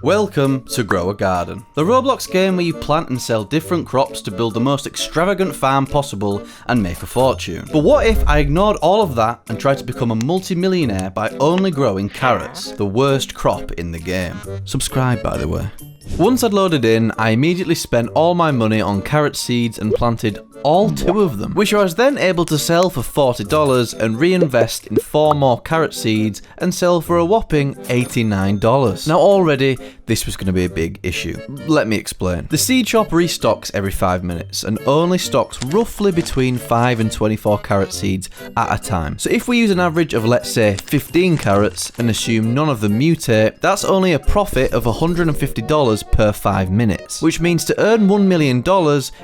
Welcome to Grow a Garden, the Roblox game where you plant and sell different crops to build the most extravagant farm possible and make a fortune. But what if I ignored all of that and tried to become a multi-millionaire by only growing carrots, the worst crop in the game? Subscribe, by the way. Once I'd loaded in, I immediately spent all my money on carrot seeds and planted all 2 of them, which I was then able to sell for $40 and reinvest in 4 more carrot seeds and sell for a whopping $89. Now already, this was going to be a big issue. Let me explain. The seed shop restocks every 5 minutes and only stocks roughly between 5 and 24 carrot seeds at a time. So if we use an average of, let's say, 15 carrots and assume none of them mutate, that's only a profit of $150 per 5 minutes, which means to earn $1 million,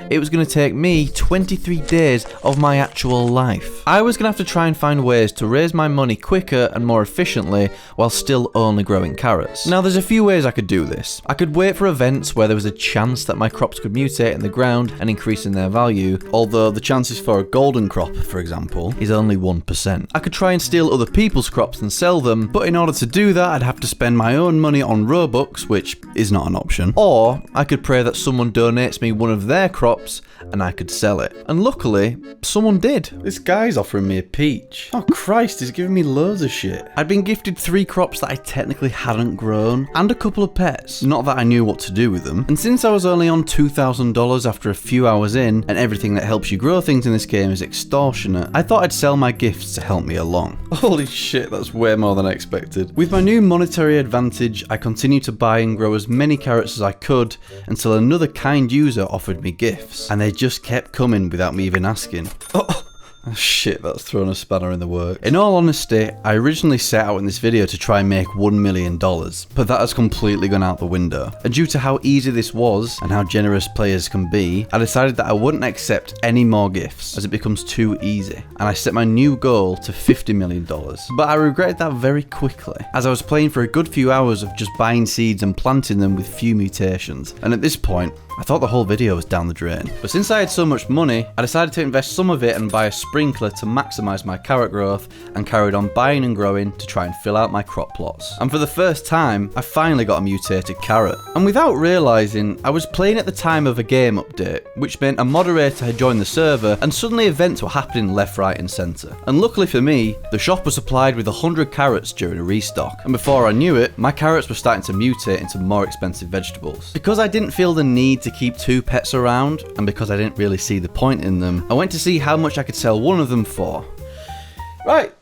it was going to take me 23 days of my actual life. I was going to have to try and find ways to raise my money quicker and more efficiently while still only growing carrots. Now there's a few ways I could do this. I could wait for events where there was a chance that my crops could mutate in the ground and increase in their value, although the chances for a golden crop, for example, is only 1%. I could try and steal other people's crops and sell them, but in order to do that I'd have to spend my own money on Robux, which is not an option. Or I could pray that someone donates me one of their crops and I could sell it. And luckily, someone did. This guy's offering me a peach. Oh Christ, he's giving me loads of shit. I'd been gifted 3 crops that I technically hadn't grown, and a couple of pets. Not that I knew what to do with them. And since I was only on $2,000 after a few hours in, and everything that helps you grow things in this game is extortionate, I thought I'd sell my gifts to help me along. Holy shit, that's way more than I expected. With my new monetary advantage, I continued to buy and grow as many carrots as I could until another kind user offered me gifts. And they just kept coming without me even asking. Oh shit, that's thrown a spanner in the works. In all honesty, I originally set out in this video to try and make $1 million, but that has completely gone out the window. And due to how easy this was, and how generous players can be, I decided that I wouldn't accept any more gifts, as it becomes too easy. And I set my new goal to $50 million. But I regretted that very quickly, as I was playing for a good few hours of just buying seeds and planting them with few mutations. And at this point, I thought the whole video was down the drain. But since I had so much money, I decided to invest some of it and buy a sprinkler to maximise my carrot growth, and carried on buying and growing to try and fill out my crop plots. And for the first time, I finally got a mutated carrot. And without realising, I was playing at the time of a game update, which meant a moderator had joined the server and suddenly events were happening left, right and centre. And luckily for me, the shop was supplied with 100 carrots during a restock. And before I knew it, my carrots were starting to mutate into more expensive vegetables. Because I didn't feel the need to keep 2 pets around, and because I didn't really see the point in them, I went to see how much I could sell one of them for. Right,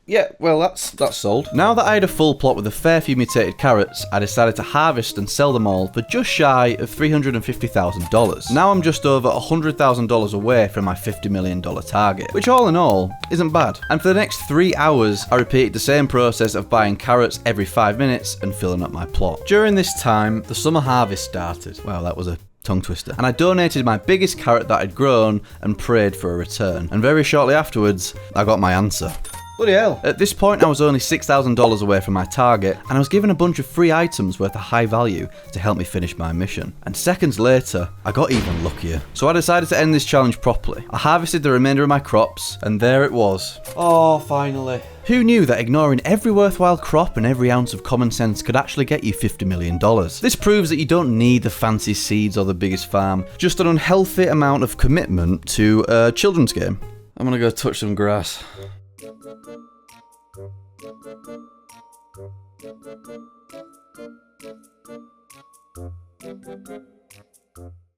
yeah, well that's sold. Now that I had a full plot with a fair few mutated carrots, I decided to harvest and sell them all for just shy of $350,000. Now I'm just over $100,000 away from my $50 million target, which all in all isn't bad. And for the next 3 hours, I repeated the same process of buying carrots every 5 minutes and filling up my plot. During this time, the summer harvest started. Wow, that was a tongue twister. And I donated my biggest carrot that I'd grown and prayed for a return. And very shortly afterwards, I got my answer. Bloody hell. At this point, I was only $6,000 away from my target, and I was given a bunch of free items worth a high value to help me finish my mission. And seconds later, I got even luckier. So I decided to end this challenge properly. I harvested the remainder of my crops, and there it was. Oh, finally. Who knew that ignoring every worthwhile crop and every ounce of common sense could actually get you $50 million? This proves that you don't need the fancy seeds or the biggest farm, just an unhealthy amount of commitment to a children's game. I'm gonna go touch some grass.